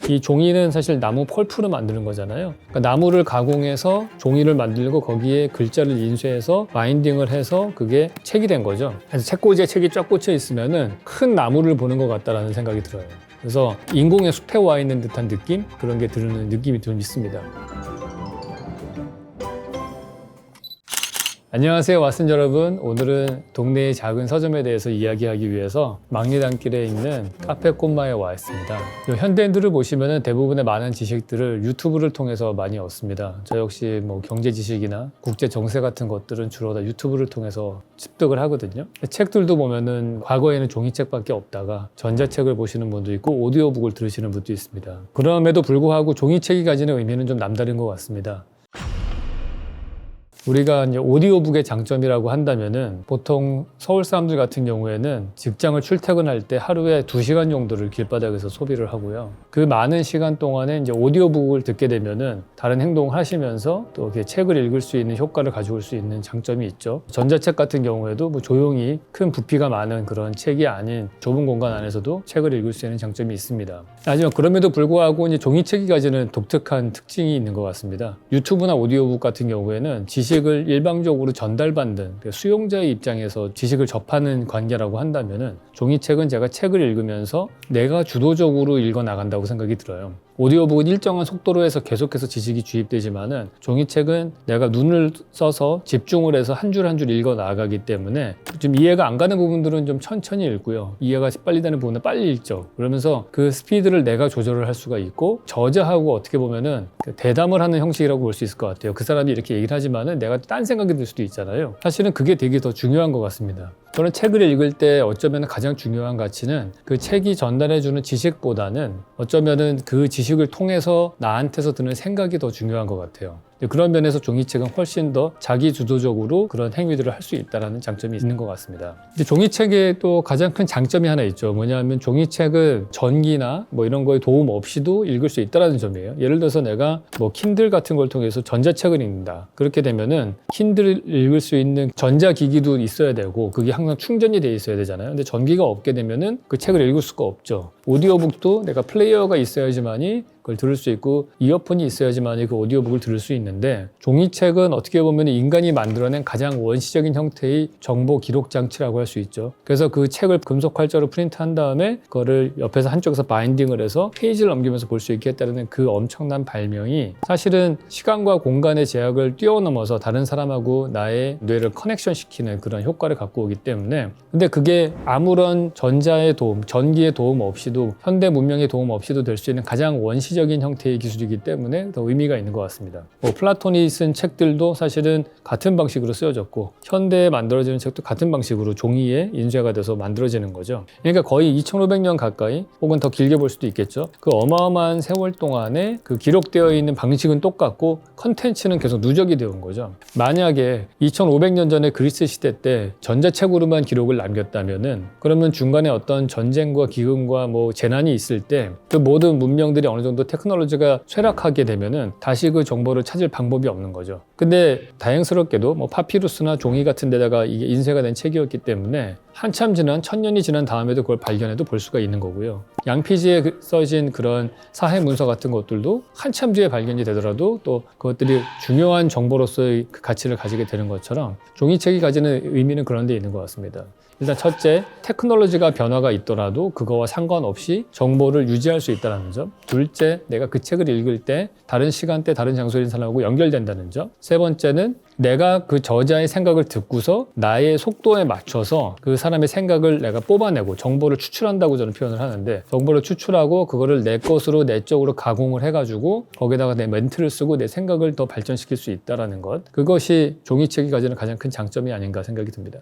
이 종이는 사실 나무 펄프로 만드는 거잖아요. 그러니까 나무를 가공해서 종이를 만들고 거기에 글자를 인쇄해서 바인딩을 해서 그게 책이 된 거죠. 그래서 책꽂이에 책이 쫙 꽂혀 있으면은 큰 나무를 보는 것 같다라는 생각이 들어요. 그래서 인공의 숲에 와 있는 듯한 느낌? 그런 게 드는 느낌이 좀 있습니다. 안녕하세요, 왓슨 여러분. 오늘은 동네의 작은 서점에 대해서 이야기하기 위해서 막리단길에 있는 카페 꽃마에 와 있습니다. 현대인들을 보시면 대부분의 많은 지식들을 유튜브를 통해서 많이 얻습니다. 저 역시 뭐 경제 지식이나 국제 정세 같은 것들은 주로 다 유튜브를 통해서 습득을 하거든요. 책들도 보면은 과거에는 종이책밖에 없다가 전자책을 보시는 분도 있고 오디오북을 들으시는 분도 있습니다. 그럼에도 불구하고 종이책이 가지는 의미는 좀 남다른 것 같습니다. 우리가 이제 오디오북의 장점이라고 한다면은 보통 서울 사람들 같은 경우에는 직장을 출퇴근할 때 하루에 2시간 정도를 길바닥에서 소비를 하고요. 그 많은 시간 동안에 이제 오디오북을 듣게 되면은 다른 행동을 하시면서 또 이렇게 책을 읽을 수 있는 효과를 가져올 수 있는 장점이 있죠. 전자책 같은 경우에도 뭐 조용히 큰 부피가 많은 그런 책이 아닌 좁은 공간 안에서도 책을 읽을 수 있는 장점이 있습니다. 하지만 그럼에도 불구하고 이제 종이책이 가지는 독특한 특징이 있는 것 같습니다. 유튜브나 오디오북 같은 경우에는 지식을 일방적으로 전달받는 수용자의 입장에서 지식을 접하는 관계라고 한다면은 종이책은 제가 책을 읽으면서 내가 주도적으로 읽어 나간다고 생각이 들어요. 오디오북은 일정한 속도로 해서 계속해서 지식이 주입되지만은 종이책은 내가 눈을 써서 집중을 해서 한 줄 한 줄 읽어 나가기 때문에 좀 이해가 안 가는 부분들은 좀 천천히 읽고요. 이해가 빨리 되는 부분은 빨리 읽죠. 그러면서 그 스피드를 내가 조절을 할 수가 있고 저자하고 어떻게 보면은 대담을 하는 형식이라고 볼 수 있을 것 같아요. 그 사람이 이렇게 얘기를 하지만은 내가 딴 생각이 들 수도 있잖아요. 사실은 그게 되게 더 중요한 것 같습니다. 저는 책을 읽을 때 어쩌면 가장 중요한 가치는 그 책이 전달해주는 지식보다는 어쩌면은 그 지식을 통해서 나한테서 드는 생각이 더 중요한 것 같아요. 그런 면에서 종이책은 훨씬 더 자기 주도적으로 그런 행위들을 할 수 있다는 장점이 있는 것 같습니다. 근데 종이책의 또 가장 큰 장점이 하나 있죠. 뭐냐면 종이책을 전기나 뭐 이런 거에 도움 없이도 읽을 수 있다는 점이에요. 예를 들어서 내가 뭐 킨들 같은 걸 통해서 전자책을 읽는다. 그렇게 되면은 킨들을 읽을 수 있는 전자기기도 있어야 되고 그게 항상 충전이 돼 있어야 되잖아요. 근데 전기가 없게 되면은 그 책을 읽을 수가 없죠. 오디오북도 내가 플레이어가 있어야지만이 그걸 들을 수 있고 이어폰이 있어야지만이 그 오디오북을 들을 수 있는데 종이책은 어떻게 보면 인간이 만들어낸 가장 원시적인 형태의 정보 기록 장치라고 할 수 있죠. 그래서 그 책을 금속 활자로 프린트한 다음에 그거를 옆에서 한쪽에서 바인딩을 해서 페이지를 넘기면서 볼 수 있게 했다는 그 엄청난 발명이 사실은 시간과 공간의 제약을 뛰어넘어서 다른 사람하고 나의 뇌를 커넥션 시키는 그런 효과를 갖고 오기 때문에 근데 그게 아무런 전자의 도움, 전기의 도움 없이도 현대 문명의 도움 없이도 될 수 있는 가장 원시적인 형태의 기술이기 때문에 더 의미가 있는 것 같습니다. 플라톤이 쓴 책들도 사실은 같은 방식으로 쓰여졌고 현대에 만들어지는 책도 같은 방식으로 종이에 인쇄가 돼서 만들어지는 거죠. 그러니까 거의 2500년 가까이 혹은 더 길게 볼 수도 있겠죠. 그 어마어마한 세월 동안에 그 기록되어 있는 방식은 똑같고 컨텐츠는 계속 누적이 되어 온 거죠. 만약에 2500년 전에 그리스 시대 때 전자책으로만 기록을 남겼다면은 그러면 중간에 어떤 전쟁과 기근과 뭐 재난이 있을 때 그 모든 문명들이 어느 정도 테크놀로지가 쇠락하게 되면은 다시 그 정보를 찾을 방법이 없는 거죠. 근데 다행스럽게도 뭐 파피루스나 종이 같은 데다가 이게 인쇄가 된 책이었기 때문에 한참 지난 1000년이 지난 다음에도 그걸 발견해도 볼 수가 있는 거고요. 양피지에 써진 그런 사회 문서 같은 것들도 한참 뒤에 발견이 되더라도 또 그것들이 중요한 정보로서의 그 가치를 가지게 되는 것처럼 종이책이 가지는 의미는 그런 데 있는 것 같습니다. 일단 첫째, 테크놀로지가 변화가 있더라도 그거와 상관없이 정보를 유지할 수 있다는 점. 둘째, 내가 그 책을 읽을 때 다른 시간대, 다른 장소에 있는 사람하고 연결된다는 점. 세 번째는 내가 그 저자의 생각을 듣고서 나의 속도에 맞춰서 그 사람의 생각을 내가 뽑아내고 정보를 추출한다고 저는 표현을 하는데 정보를 추출하고 그거를 내 것으로 내적으로 가공을 해가지고 거기다가 내 멘트를 쓰고 내 생각을 더 발전시킬 수 있다는 것. 그것이 종이책이 가지는 가장 큰 장점이 아닌가 생각이 듭니다.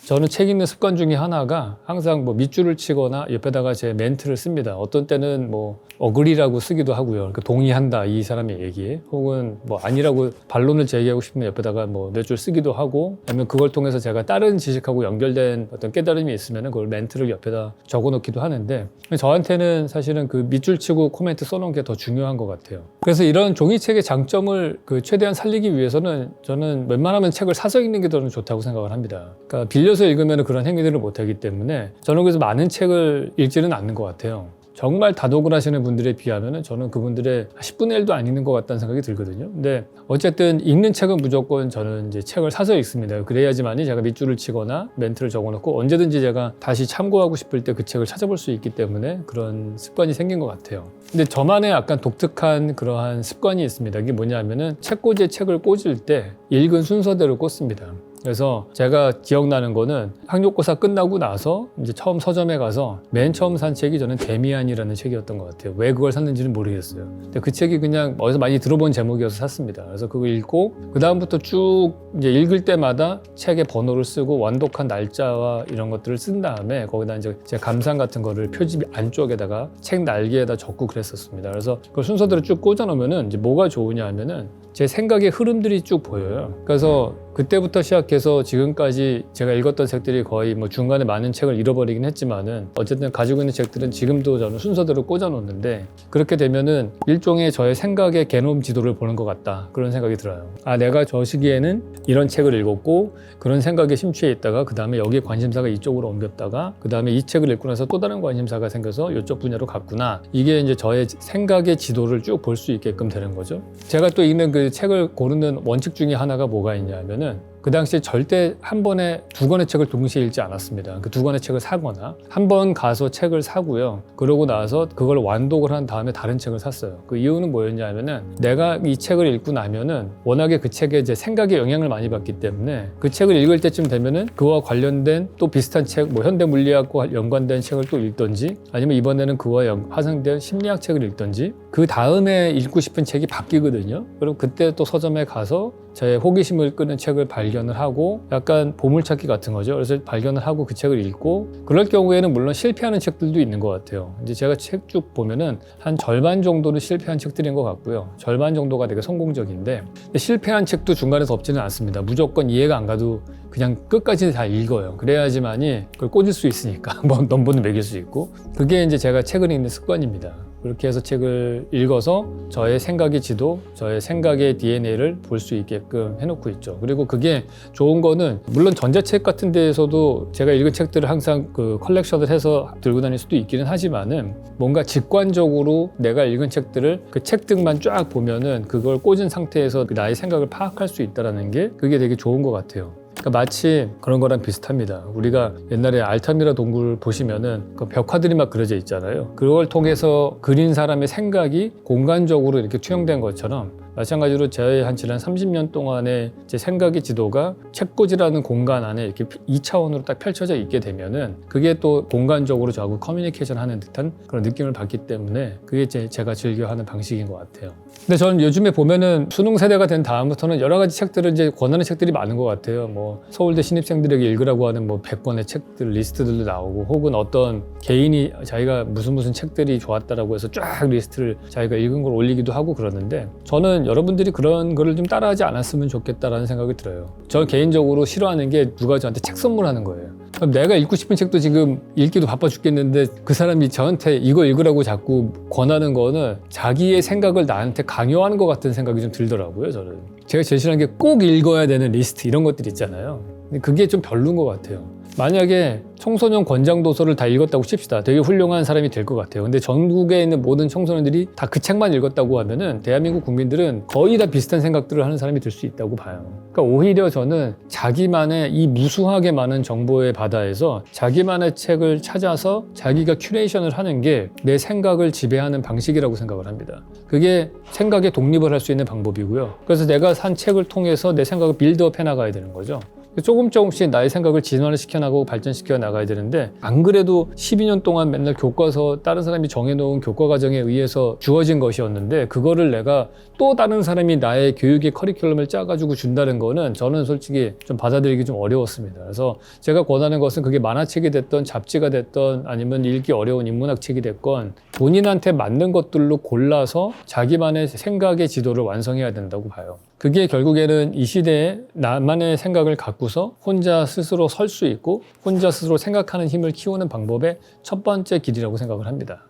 저는 책 읽는 습관 중에 하나가 항상 뭐 밑줄을 치거나 옆에다가 제 멘트를 씁니다. 어떤 때는 뭐 어그리라고 쓰기도 하고요. 그러니까 동의한다 이 사람의 얘기에 혹은 뭐 아니라고 반론을 제기하고 싶으면 옆에다가 뭐 몇 줄 쓰기도 하고 아니면 그걸 통해서 제가 다른 지식하고 연결된 어떤 깨달음이 있으면 그걸 멘트를 옆에다 적어놓기도 하는데 저한테는 사실은 그 밑줄 치고 코멘트 써놓은 게 더 중요한 것 같아요. 그래서 이런 종이책의 장점을 최대한 살리기 위해서는 저는 웬만하면 책을 사서 읽는 게 더 좋다고 생각을 합니다. 그러니까 빌려서 읽으면 그런 행위들을 못하기 때문에 저는 그래서 많은 책을 읽지는 않는 것 같아요. 정말 다독을 하시는 분들에 비하면 저는 그분들의 10분의 1도 안 읽는 것 같다는 생각이 들거든요. 근데 어쨌든 읽는 책은 무조건 저는 이제 책을 사서 읽습니다. 그래야지만이 제가 밑줄을 치거나 멘트를 적어놓고 언제든지 제가 다시 참고하고 싶을 때 그 책을 찾아볼 수 있기 때문에 그런 습관이 생긴 것 같아요. 근데 저만의 약간 독특한 그러한 습관이 있습니다. 이게 뭐냐면은 책꽂이에 책을 꽂을 때 읽은 순서대로 꽂습니다. 그래서 제가 기억나는 거는 학력고사 끝나고 나서 이제 처음 서점에 가서 맨 처음 산 책이 저는 데미안이라는 책이었던 것 같아요. 왜 그걸 샀는지는 모르겠어요. 근데 그 책이 그냥 어디서 많이 들어본 제목이어서 샀습니다. 그래서 그거 읽고 그 다음부터 쭉 이제 읽을 때마다 책의 번호를 쓰고 완독한 날짜와 이런 것들을 쓴 다음에 거기다 이제 제 감상 같은 거를 표지 안쪽에다가 책 날개에다 적고 그랬었습니다. 그래서 그걸 순서대로 쭉 꽂아 놓으면은 이제 뭐가 좋으냐 하면은 제 생각의 흐름들이 쭉 보여요. 그래서 그때부터 시작해서 지금까지 제가 읽었던 책들이 거의 뭐 중간에 많은 책을 잃어버리긴 했지만은 어쨌든 가지고 있는 책들은 지금도 저는 순서대로 꽂아 놓는데 그렇게 되면은 일종의 저의 생각의 게놈 지도를 보는 것 같다 그런 생각이 들어요. 아, 내가 저 시기에는 이런 책을 읽었고 그런 생각에 심취해 있다가 그 다음에 여기에 관심사가 이쪽으로 옮겼다가 그 다음에 이 책을 읽고 나서 또 다른 관심사가 생겨서 이쪽 분야로 갔구나. 이게 이제 저의 생각의 지도를 쭉 볼 수 있게끔 되는 거죠. 제가 또 읽는 그 책을 고르는 원칙 중에 하나가 뭐가 있냐면은 그 당시에 절대 한 번에 두 권의 책을 동시에 읽지 않았습니다. 그 두 권의 책을 사거나 한 번 가서 책을 사고요. 그러고 나서 그걸 완독을 한 다음에 다른 책을 샀어요. 그 이유는 뭐였냐면은 내가 이 책을 읽고 나면은 워낙에 그 책에 이제 생각에 영향을 많이 받기 때문에 그 책을 읽을 때쯤 되면은 그와 관련된 또 비슷한 책, 뭐 현대 물리학과 연관된 책을 또 읽던지 아니면 이번에는 그와 화상된 심리학 책을 읽던지 그 다음에 읽고 싶은 책이 바뀌거든요. 그럼 그때 또 서점에 가서 저의 호기심을 끄는 책을 발견을 하고 약간 보물찾기 같은 거죠. 그래서 발견을 하고 그 책을 읽고 그럴 경우에는 물론 실패하는 책들도 있는 것 같아요. 이제 제가 책 쭉 보면은 한 절반 정도는 실패한 책들인 것 같고요. 절반 정도가 되게 성공적인데 실패한 책도 중간에 덮지는 않습니다. 무조건 이해가 안 가도 그냥 끝까지 다 읽어요. 그래야지만이 그걸 꽂을 수 있으니까 넘버는 매길 수 있고 그게 이제 제가 책을 읽는 습관입니다. 그렇게 해서 책을 읽어서 저의 생각의 지도, 저의 생각의 DNA를 볼 수 있게끔 해놓고 있죠. 그리고 그게 좋은 거는 물론 전자책 같은 데에서도 제가 읽은 책들을 항상 그 컬렉션을 해서 들고 다닐 수도 있기는 하지만은 뭔가 직관적으로 내가 읽은 책들을 그 책등만 쫙 보면은 그걸 꽂은 상태에서 나의 생각을 파악할 수 있다는 게 그게 되게 좋은 것 같아요. 그러니까 마치 그런 거랑 비슷합니다. 우리가 옛날에 알타미라 동굴 보시면은 그 벽화들이 막 그려져 있잖아요. 그걸 통해서 그린 사람의 생각이 공간적으로 이렇게 투영된 것처럼 마찬가지로 저의 한 지난 30년 동안의 제 생각의 지도가 책꽂이라는 공간 안에 이렇게 2차원으로 딱 펼쳐져 있게 되면은 그게 또 공간적으로 저하고 커뮤니케이션 하는 듯한 그런 느낌을 받기 때문에 그게 제가 즐겨하는 방식인 것 같아요. 근데 저는 요즘에 보면은 수능 세대가 된 다음부터는 여러 가지 책들을 이제 권하는 책들이 많은 것 같아요. 뭐 서울대 신입생들에게 읽으라고 하는 뭐 100권의 책들 리스트들도 나오고 혹은 어떤 개인이 자기가 무슨 책들이 좋았다라고 해서 쫙 리스트를 자기가 읽은 걸 올리기도 하고 그러는데 저는 여러분들이 그런 거를 좀 따라하지 않았으면 좋겠다라는 생각이 들어요. 저 개인적으로 싫어하는 게 누가 저한테 책 선물하는 거예요. 그럼 내가 읽고 싶은 책도 지금 읽기도 바빠 죽겠는데 그 사람이 저한테 이거 읽으라고 자꾸 권하는 거는 자기의 생각을 나한테 강요하는 것 같은 생각이 좀 들더라고요. 저는 제가 제일 싫어하는 게 꼭 읽어야 되는 리스트 이런 것들 있잖아요. 근데 그게 좀 별로인 것 같아요. 만약에 청소년 권장 도서를 다 읽었다고 칩시다. 되게 훌륭한 사람이 될 것 같아요. 근데 전국에 있는 모든 청소년들이 다 그 책만 읽었다고 하면은 대한민국 국민들은 거의 다 비슷한 생각들을 하는 사람이 될 수 있다고 봐요. 그러니까 오히려 저는 자기만의 이 무수하게 많은 정보의 바다에서 자기만의 책을 찾아서 자기가 큐레이션을 하는 게 내 생각을 지배하는 방식이라고 생각을 합니다. 그게 생각의 독립을 할 수 있는 방법이고요. 그래서 내가 산 책을 통해서 내 생각을 빌드업 해나가야 되는 거죠. 조금씩 나의 생각을 진화를 시켜나가고 발전시켜 나가야 되는데 안 그래도 12년 동안 맨날 교과서 다른 사람이 정해놓은 교과 과정에 의해서 주어진 것이었는데 그거를 내가 또 다른 사람이 나의 교육의 커리큘럼을 짜가지고 준다는 거는 저는 솔직히 좀 받아들이기 좀 어려웠습니다. 그래서 제가 권하는 것은 그게 만화책이 됐던 잡지가 됐던 아니면 읽기 어려운 인문학 책이 됐건 본인한테 맞는 것들로 골라서 자기만의 생각의 지도를 완성해야 된다고 봐요. 그게 결국에는 이 시대에 나만의 생각을 갖고서 혼자 스스로 설 수 있고 혼자 스스로 생각하는 힘을 키우는 방법의 첫 번째 길이라고 생각을 합니다.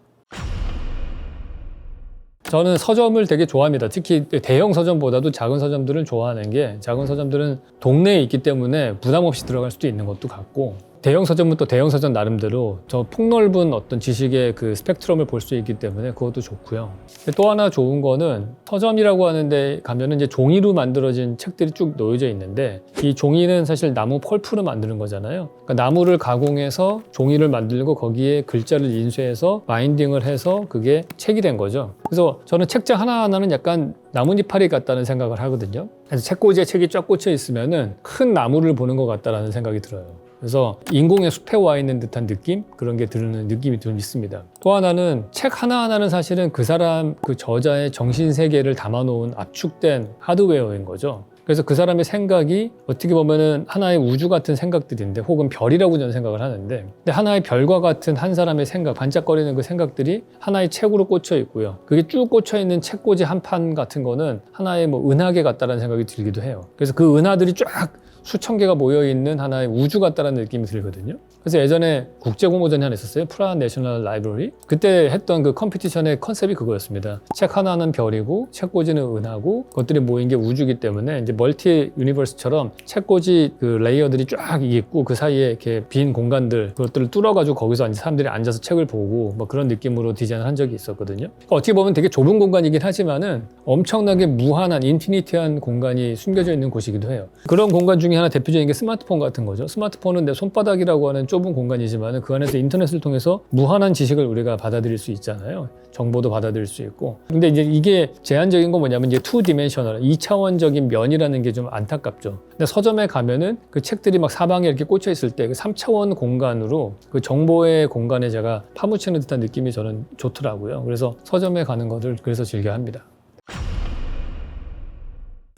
저는 서점을 되게 좋아합니다. 특히 대형 서점보다도 작은 서점들을 좋아하는 게 작은 서점들은 동네에 있기 때문에 부담 없이 들어갈 수도 있는 것도 같고 대형 서점은 또 대형 서점 나름대로 저 폭넓은 어떤 지식의 그 스펙트럼을 볼 수 있기 때문에 그것도 좋고요. 또 하나 좋은 거는 서점이라고 하는데 가면은 이제 종이로 만들어진 책들이 쭉 놓여져 있는데 이 종이는 사실 나무 펄프로 만드는 거잖아요. 그러니까 나무를 가공해서 종이를 만들고 거기에 글자를 인쇄해서 바인딩을 해서 그게 책이 된 거죠. 그래서 저는 책장 하나하나는 약간 나뭇잎파리 같다는 생각을 하거든요. 그래서 책꽂이에 책이 쫙 꽂혀 있으면은 큰 나무를 보는 것 같다라는 생각이 들어요. 그래서 인공의 숲에 와 있는 듯한 느낌? 그런 게 드는 느낌이 좀 있습니다. 또 하나는 책 하나하나는 사실은 그 사람, 그 저자의 정신세계를 담아놓은 압축된 하드웨어인 거죠. 그래서 그 사람의 생각이 어떻게 보면은 하나의 우주 같은 생각들인데 혹은 별이라고 저는 생각을 하는데 근데 하나의 별과 같은 한 사람의 생각, 반짝거리는 그 생각들이 하나의 책으로 꽂혀 있고요. 그게 쭉 꽂혀 있는 책꽂이 한 판 같은 거는 하나의 뭐 은하계 같다라는 생각이 들기도 해요. 그래서 그 은하들이 쫙 수천 개가 모여있는 하나의 우주 같다는 느낌이 들거든요. 그래서 예전에 국제공모전이 하나 있었어요. 프라하 내셔널 라이브러리. 그때 했던 그 컴피티션의 컨셉이 그거였습니다. 책 하나는 별이고 책꽂이는 은하고 그것들이 모인 게 우주이기 때문에 이제 멀티 유니버스처럼 책꽂이 그 레이어들이 쫙 있고 그 사이에 이렇게 빈 공간들 그것들을 뚫어가지고 거기서 이제 사람들이 앉아서 책을 보고 뭐 그런 느낌으로 디자인을 한 적이 있었거든요. 어떻게 보면 되게 좁은 공간이긴 하지만은 엄청나게 무한한 인피니티한 공간이 숨겨져 있는 곳이기도 해요. 그런 공간 중에 하나 대표적인 게 스마트폰 같은 거죠. 스마트폰은 내 손바닥이라고 하는 좁은 공간이지만 그 안에서 인터넷을 통해서 무한한 지식을 우리가 받아들일 수 있잖아요. 정보도 받아들일 수 있고. 근데 이제 이게 제한적인 건 뭐냐면 이제 2디멘셔널, 2차원적인 면이라는 게 좀 안타깝죠. 근데 서점에 가면은 그 책들이 막 사방에 이렇게 꽂혀 있을 때 그 3차원 공간으로 그 정보의 공간에 제가 파묻히는 듯한 느낌이 저는 좋더라고요. 그래서 서점에 가는 것을 그래서 즐겨 합니다.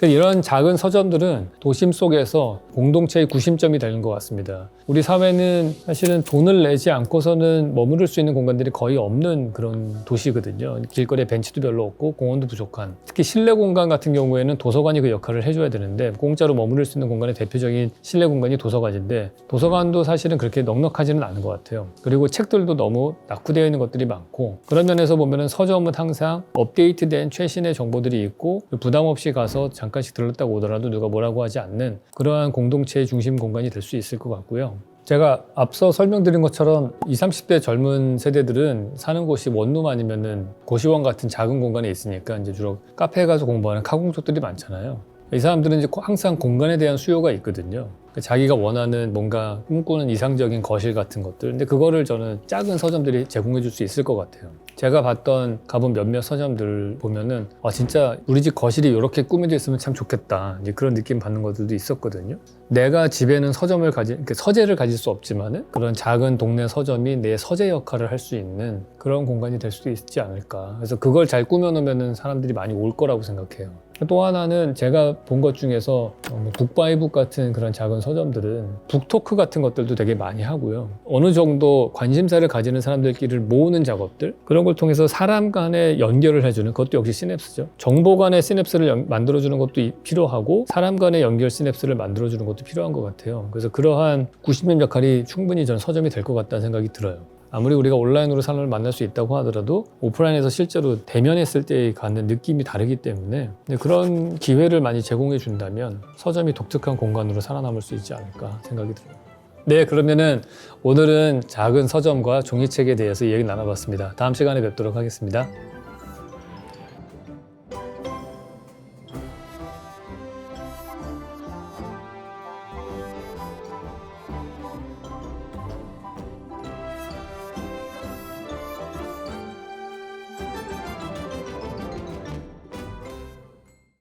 이런 작은 서점들은 도심 속에서 공동체의 구심점이 되는 것 같습니다. 우리 사회는 사실은 돈을 내지 않고서는 머무를 수 있는 공간들이 거의 없는 그런 도시거든요. 길거리에 벤치도 별로 없고 공원도 부족한. 특히 실내 공간 같은 경우에는 도서관이 그 역할을 해줘야 되는데 공짜로 머무를 수 있는 공간의 대표적인 실내 공간이 도서관인데 도서관도 사실은 그렇게 넉넉하지는 않은 것 같아요. 그리고 책들도 너무 낙후되어 있는 것들이 많고 그런 면에서 보면은 서점은 항상 업데이트된 최신의 정보들이 있고 부담 없이 가서 잠깐씩 들렀다고 오더라도 누가 뭐라고 하지 않는 그러한 공동체의 중심 공간이 될 수 있을 것 같고요. 제가 앞서 설명드린 것처럼 20, 30대 젊은 세대들은 사는 곳이 원룸 아니면은 고시원 같은 작은 공간에 있으니까 이제 주로 카페에 가서 공부하는 카공족들이 많잖아요. 이 사람들은 이제 항상 공간에 대한 수요가 있거든요. 자기가 원하는 뭔가 꿈꾸는 이상적인 거실 같은 것들. 근데 그거를 저는 작은 서점들이 제공해 줄 수 있을 것 같아요. 제가 가본 몇몇 서점들 보면은 진짜 우리 집 거실이 이렇게 꾸며져 있으면 참 좋겠다. 이제 그런 느낌 받는 것들도 있었거든요. 내가 집에는 서재를 가질 수 없지만은 그런 작은 동네 서점이 내 서재 역할을 할 수 있는 그런 공간이 될 수도 있지 않을까. 그래서 그걸 잘 꾸며놓으면은 사람들이 많이 올 거라고 생각해요. 또 하나는 제가 본 것 중에서 북바이북 같은 그런 작은 서점들은 북토크 같은 것들도 되게 많이 하고요. 어느 정도 관심사를 가지는 사람들끼리를 모으는 작업들 그런 걸 통해서 사람 간의 연결을 해주는 그것도 역시 시냅스죠. 정보 간의 시냅스를 만들어주는 것도 필요하고 사람 간의 연결 시냅스를 만들어주는 것도 필요한 것 같아요. 그래서 그러한 구심점 역할이 충분히 전 서점이 될 것 같다는 생각이 들어요. 아무리 우리가 온라인으로 사람을 만날 수 있다고 하더라도 오프라인에서 실제로 대면했을 때 갖는 느낌이 다르기 때문에 그런 기회를 많이 제공해 준다면 서점이 독특한 공간으로 살아남을 수 있지 않을까 생각이 들어요. 네, 그러면은 오늘은 작은 서점과 종이책에 대해서 이야기 나눠봤습니다. 다음 시간에 뵙도록 하겠습니다.